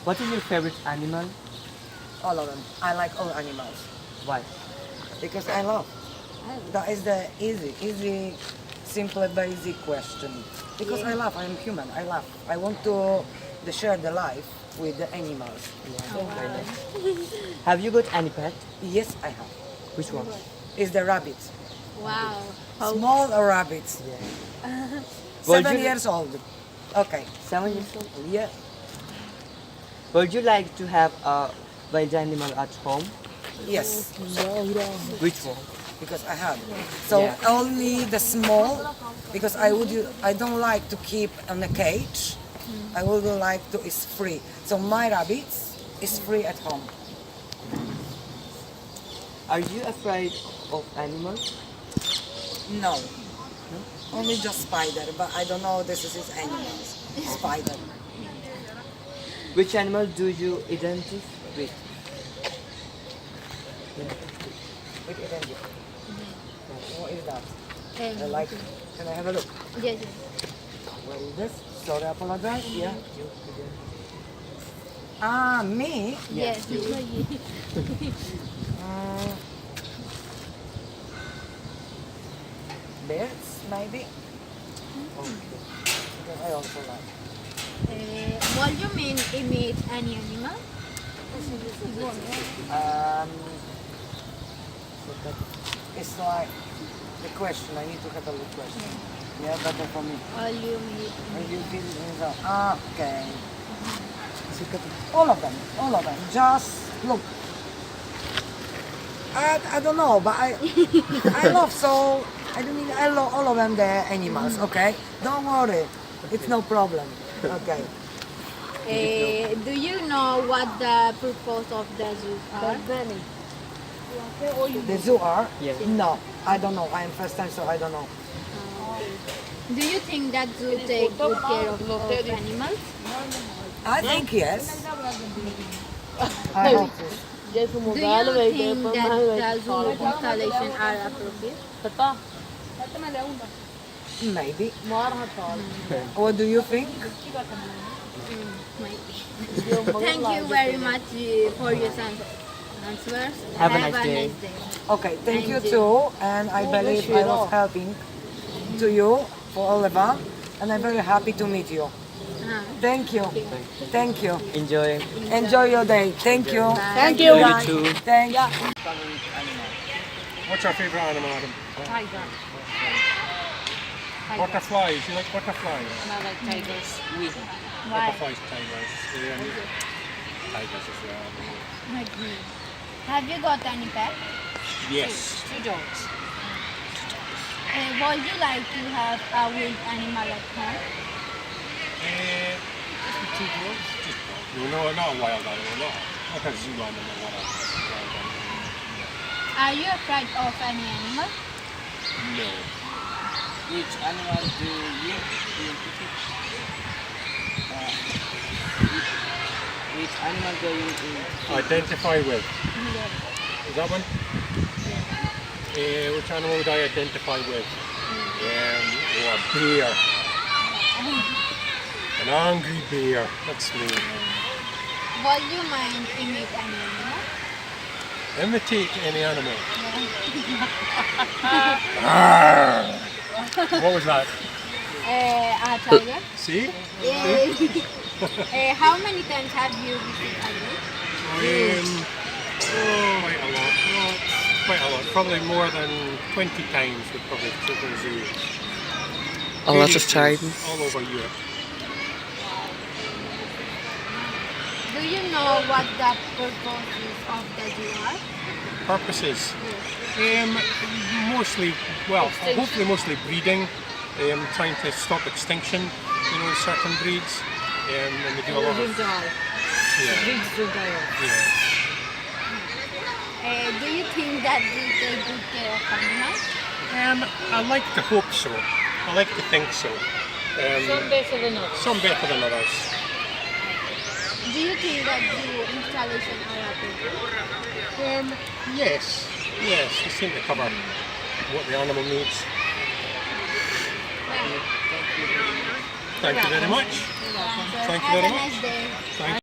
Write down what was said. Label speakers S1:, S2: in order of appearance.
S1: What is your favorite animal?
S2: All of them. I like all animals
S1: Why?
S2: because I love. That is the easy, simple, basic question. Because I love. I am human. I love. I want to share the life with the animals.
S1: Very nice. Have you got any pet?
S2: Yes, I have.
S1: Which one?
S2: It's the rabbit.
S3: Wow.
S2: Small rabbits.
S1: Would
S2: 7
S1: you-
S2: years old. Okay.
S1: 7 years old.
S2: Yeah.
S1: Would you like to have a wild animal at home?
S2: Yes.
S1: Which one?
S2: Because I have. So
S1: Yeah.
S2: only the small, because I don't like to keep in a cage. I would like to is free. So my rabbits is free at home.
S1: Are you afraid of animals?
S2: No. Only just spider, but I don't know this is his animals. Spider.
S1: Which animal do you identify with?
S2: With identity. What is that? I
S3: Um,
S2: like. Can I have a look?
S3: yes,
S2: What is this? Sorry, I apologize. Yeah. Ah, me?
S3: yes.
S2: Mm, Bears, maybe. Okay. Because I also like.
S3: What you mean imit any animal?
S2: Um, it's like the question. I need to have a look question. Yeah, better for me.
S3: All you meet.
S2: When you feel it, okay. All of them. All of them. Just look. I don't know, but I love so I don't mean I love all of them. The animals. Okay. Don't worry. It's no problem. Okay.
S3: Do you know what the purpose of the zoo are?
S2: The zoo are?
S1: Yes.
S2: No, I don't know. I am first time, so I don't know.
S3: Do you think that zoo take good care of animals?
S2: I think yes. I hope so.
S3: Do you think that the zoo installation are appropriate?
S2: Maybe. What do you think?
S3: Thank you very much for your answers.
S1: Have a nice day.
S2: Okay, thank you too. And I believe I was helping to you for all of them. And I'm very happy to meet you. Thank you. Thank you.
S1: Enjoy.
S2: Enjoy your day. Thank you.
S3: Thank
S1: you. You too.
S2: Thanks.
S4: What's your favorite animal, Adam?
S5: Tiger.
S4: Butterflies. You like butterflies?
S5: And I like tigers.
S4: Butterflies, tigers. Tigers as well.
S3: Have you got any pet?
S4: Yes.
S5: 2 dogs.
S3: Would you like to have a wild animal at home?
S4: Just 2 dogs. No, not a wild animal. Not like a zoo animal. Not a wild animal.
S3: Are you afraid of any animal?
S4: No.
S6: Which animal do you identify? Which animal do you
S4: Identify with. Is that one? Which animal would I identify with? A bear. An angry bear. That's me.
S3: Would you mind imit any animal?
S4: Imitate any animal. What was that?
S3: A tiger.
S4: See?
S3: How many times have you visited a zoo?
S4: Quite a lot. Well, quite a lot. Probably more than 20 times we've probably taken zoo.
S1: A lot of
S4: Various zoos
S1: times.
S4: all over Europe.
S3: Do you know what the purposes of the zoo are?
S4: Purposes? Mostly, well, hopefully mostly breeding, trying to stop extinction, in certain breeds. And we do a lot of... Yeah. Yeah.
S3: Do you think that zoos take good care of animals?
S4: I like to hope so. I like to think so.
S5: Some better than others.
S4: Some better than others.
S3: Do you think that zoo installation are appropriate?
S4: Yes. Yes, they seem to cover what the animal needs. Thank you very much. Thank you
S3: Have
S4: very
S3: a
S4: much.
S3: nice day.
S4: Thank